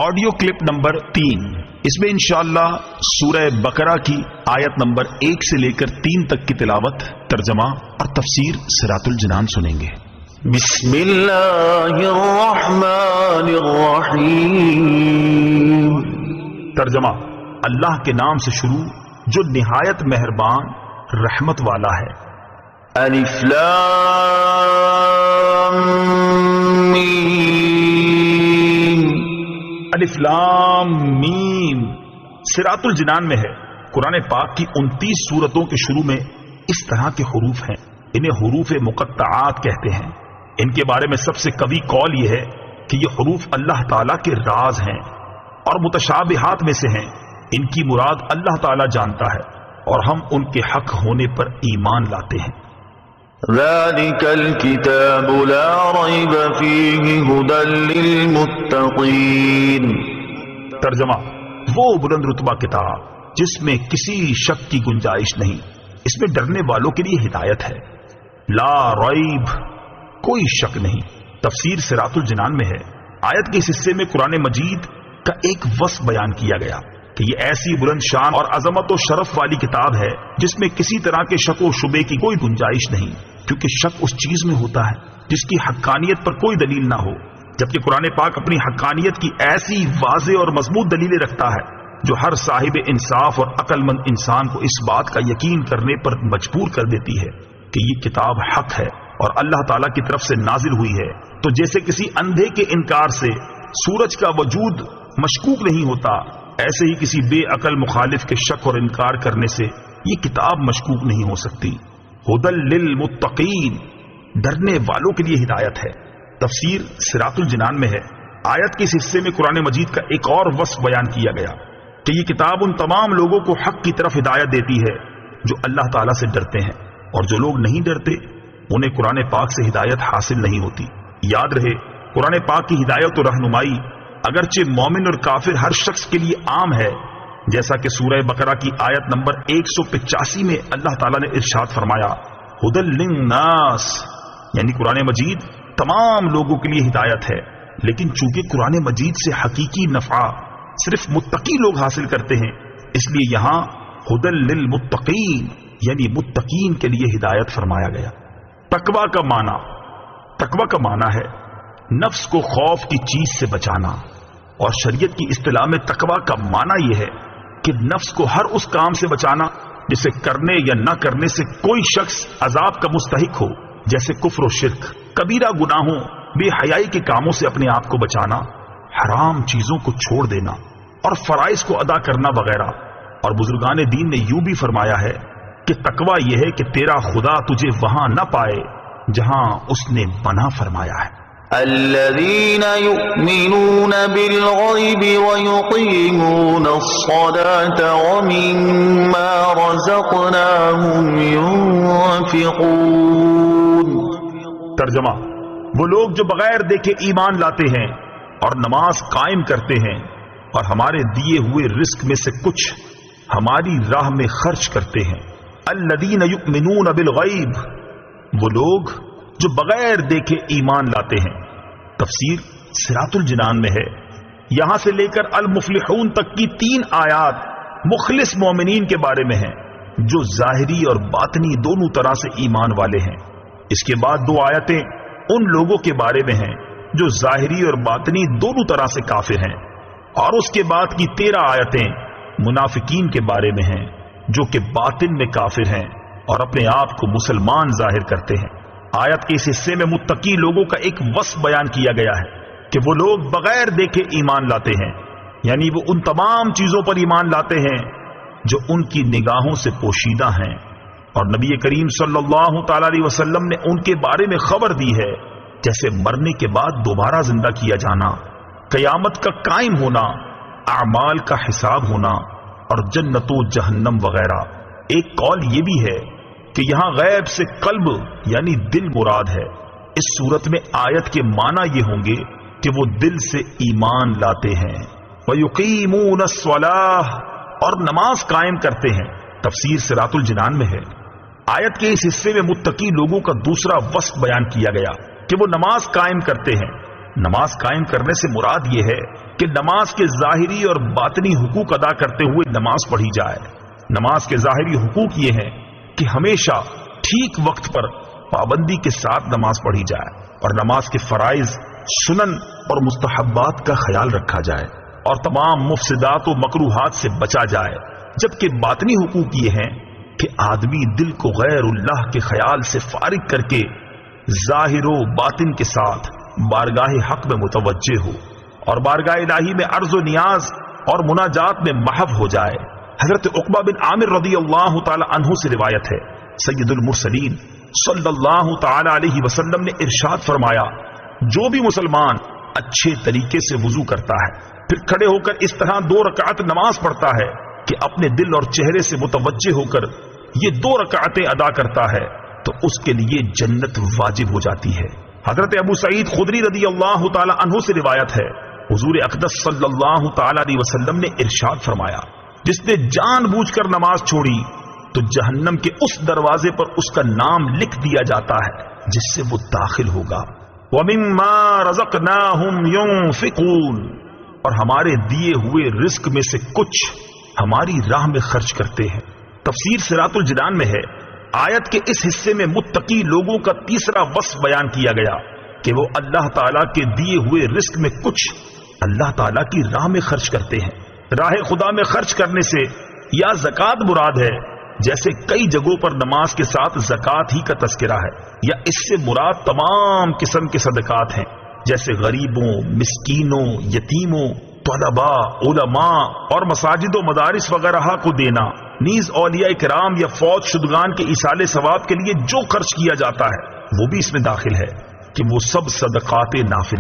Audio clip number 3، اس میں انشاءاللہ سورہ بقرہ کی آیت نمبر 1 سے لے کر 3 تک کی تلاوت، ترجمہ اور تفسیر صراط الجنان سنیں گے۔ بسم اللہ الرحمن الرحیم۔ ترجمہ: اللہ کے نام سے شروع جو نہایت مہربان رحمت والا ہے۔ الف لام میم۔ الف لام میم صراط الجنان میں ہے۔ قرآن پاک کی 29 سورتوں کے شروع میں اس طرح کے حروف ہیں، انہیں حروف مقطعات کہتے ہیں۔ ان کے بارے میں سب سے قوی قول یہ ہے کہ یہ حروف اللہ تعالیٰ کے راز ہیں اور متشابہات میں سے ہیں۔ ان کی مراد اللہ تعالیٰ جانتا ہے اور ہم ان کے حق ہونے پر ایمان لاتے ہیں۔ ذالک الکتاب لا ریب فیہ ھدی للمتقین۔ ترجمہ: وہ بلند رتبہ کتاب جس میں کسی شک کی گنجائش نہیں، اس میں ڈرنے والوں کے لیے ہدایت ہے۔ لا ریب، کوئی شک نہیں۔ تفسیر صراط الجنان میں ہے۔ آیت کے اس حصے میں قرآن مجید کا ایک وصف بیان کیا گیا کہ یہ ایسی بلند شان اور عظمت و شرف والی کتاب ہے جس میں کسی طرح کے شک و شبے کی کوئی گنجائش نہیں، کیونکہ شک اس چیز میں ہوتا ہے جس کی حقانیت پر کوئی دلیل نہ ہو، جبکہ قرآن پاک اپنی حقانیت کی ایسی واضح اور مضبوط دلیلیں رکھتا ہے جو ہر صاحب انصاف اور عقل مند انسان کو اس بات کا یقین کرنے پر مجبور کر دیتی ہے کہ یہ کتاب حق ہے اور اللہ تعالیٰ کی طرف سے نازل ہوئی ہے۔ تو جیسے کسی اندھے کے انکار سے سورج کا وجود مشکوک نہیں ہوتا، ایسے ہی کسی بے عقل مخالف کے شک اور انکار کرنے سے یہ کتاب مشکوک نہیں ہو سکتی۔ ھدی للمتقین، ڈرنے والوں کے لیے ہدایت ہے۔ تفسیر صراط الجنان میں ہے۔ آیت کے اس حصے میں قرآن مجید کا ایک اور وصف بیان کیا گیا کہ یہ کتاب ان تمام لوگوں کو حق کی طرف ہدایت دیتی ہے جو اللہ تعالیٰ سے ڈرتے ہیں، اور جو لوگ نہیں ڈرتے انہیں قرآن پاک سے ہدایت حاصل نہیں ہوتی۔ یاد رہے، قرآن پاک کی ہدایت و رہنمائی اگرچہ مومن اور کافر ہر شخص کے لیے عام ہے، جیسا کہ سورہ بقرہ کی آیت نمبر 185 میں اللہ تعالیٰ نے ارشاد فرمایا ھدی للناس، یعنی قرآن مجید تمام لوگوں کے لیے ہدایت ہے۔ لیکن چونکہ قرآن مجید سے حقیقی نفع صرف متقی لوگ حاصل کرتے ہیں، اس لیے یہاں ھدی للمتقین یعنی متقین کے لیے ہدایت فرمایا گیا۔ تقویٰ کا معنی ہے نفس کو خوف کی چیز سے بچانا، اور شریعت کی اصطلاح میں تقویٰ کا معنی یہ ہے کہ نفس کو ہر اس کام سے بچانا جسے کرنے یا نہ کرنے سے کوئی شخص عذاب کا مستحق ہو، جیسے کفر و شرک، کبیرہ گناہوں، بے حیائی کے کاموں سے اپنے آپ کو بچانا، حرام چیزوں کو چھوڑ دینا اور فرائض کو ادا کرنا وغیرہ۔ اور بزرگان دین نے یوں بھی فرمایا ہے کہ تقویٰ یہ ہے کہ تیرا خدا تجھے وہاں نہ پائے جہاں اس نے منع فرمایا ہے۔ الذين يؤمنون بالغيب ويقيمون الصلاة ومما رزقناهم ينفقون۔ ترجمہ: وہ لوگ جو بغیر دیکھے ایمان لاتے ہیں اور نماز قائم کرتے ہیں اور ہمارے دیے ہوئے رزق میں سے کچھ ہماری راہ میں خرچ کرتے ہیں۔ الذین یؤمنون بالغیب، وہ لوگ جو بغیر دیکھے ایمان لاتے ہیں۔ تفسیر صراط الجنان میں ہے۔ یہاں سے لے کر المفلحون تک کی 3 آیات مخلص مومنین کے بارے میں ہیں جو ظاہری اور باطنی دونوں طرح سے ایمان والے ہیں۔ اس کے بعد 2 آیتیں ان لوگوں کے بارے میں ہیں جو ظاہری اور باطنی دونوں طرح سے کافر ہیں، اور اس کے بعد کی 13 آیتیں منافقین کے بارے میں ہیں جو کہ باطن میں کافر ہیں اور اپنے آپ کو مسلمان ظاہر کرتے ہیں۔ آیت کے اس حصے میں متقی لوگوں کا ایک وصف بیان کیا گیا ہے کہ وہ لوگ بغیر دیکھے ایمان لاتے ہیں، یعنی وہ ان تمام چیزوں پر ایمان لاتے ہیں جو ان کی نگاہوں سے پوشیدہ ہیں، اور نبی کریم صلی اللہ تعالی علیہ وسلم نے ان کے بارے میں خبر دی ہے، جیسے مرنے کے بعد دوبارہ زندہ کیا جانا، قیامت کا قائم ہونا، اعمال کا حساب ہونا اور جنت و جہنم وغیرہ۔ ایک قول یہ بھی ہے کہ یہاں غیب سے قلب یعنی دل مراد ہے۔ اس صورت میں آیت کے معنی یہ ہوں گے کہ وہ دل سے ایمان لاتے ہیں۔ وَيُقِيمُونَ الصَّلَاةَ، اور نماز قائم کرتے ہیں۔ تفسیر صراط الجنان میں ہے۔ آیت کے اس حصے میں متقی لوگوں کا دوسرا وصف بیان کیا گیا کہ وہ نماز قائم کرتے ہیں، نماز قائم کرنے سے مراد یہ ہے کہ نماز کے ظاہری اور باطنی حقوق ادا کرتے ہوئے نماز پڑھی جائے۔ نماز کے ظاہری حقوق یہ ہیں کہ ہمیشہ ٹھیک وقت پر پابندی کے ساتھ نماز پڑھی جائے اور نماز کے فرائض، سنن اور مستحبات کا خیال رکھا جائے اور تمام مفسدات و مکروہات سے بچا جائے، جبکہ باطنی حقوق یہ ہیں کہ آدمی دل کو غیر اللہ کے خیال سے فارغ کر کے ظاہر و باطن کے ساتھ بارگاہ حق میں متوجہ ہو اور بارگاہ الہی میں عرض و نیاز اور مناجات میں محو ہو جائے۔ حضرت عقبہ بن عامر رضی اللہ تعالی عنہ سے روایت ہے، سید المرسلین صلی اللہ تعالی علیہ وسلم نے ارشاد فرمایا، جو بھی مسلمان اچھے طریقے سے وضو کرتا ہے پھر کھڑے ہو کر اس طرح 2 رکعت نماز پڑھتا ہے کہ اپنے دل اور چہرے سے متوجہ ہو کر یہ 2 رکعتیں ادا کرتا ہے تو اس کے لیے جنت واجب ہو جاتی ہے۔ حضرت ابو سعید خدری رضی اللہ تعالی عنہ سے روایت ہے، حضور اقدس صلی اللہ تعالی علیہ وسلم نے ارشاد فرمایا، جس نے جان بوجھ کر نماز چھوڑی تو جہنم کے اس دروازے پر اس کا نام لکھ دیا جاتا ہے جس سے وہ داخل ہوگا۔ وَمِمَّا رَزَقْنَاهُمْ يُنْفِقُونَ، اور ہمارے دیے ہوئے رزق میں سے کچھ ہماری راہ میں خرچ کرتے ہیں۔ تفسیر صراط الجنان میں ہے، آیت کے اس حصے میں متقی لوگوں کا تیسرا وصف بیان کیا گیا کہ وہ اللہ تعالیٰ کے دیے ہوئے رزق میں کچھ اللہ تعالیٰ کی راہ میں خرچ کرتے ہیں۔ راہ خدا میں خرچ کرنے سے یا زکوٰۃ مراد ہے، جیسے کئی جگہوں پر نماز کے ساتھ زکوٰۃ ہی کا تذکرہ ہے، یا اس سے مراد تمام قسم کے صدقات ہیں، جیسے غریبوں، مسکینوں، یتیموں، طلباء، علماء اور مساجد و مدارس وغیرہ کو دینا، نیز اولیاء کرام یا فوت شدگان کے ایصال ثواب کے لیے جو خرچ کیا جاتا ہے وہ بھی اس میں داخل ہے کہ وہ سب صدقات نافلہ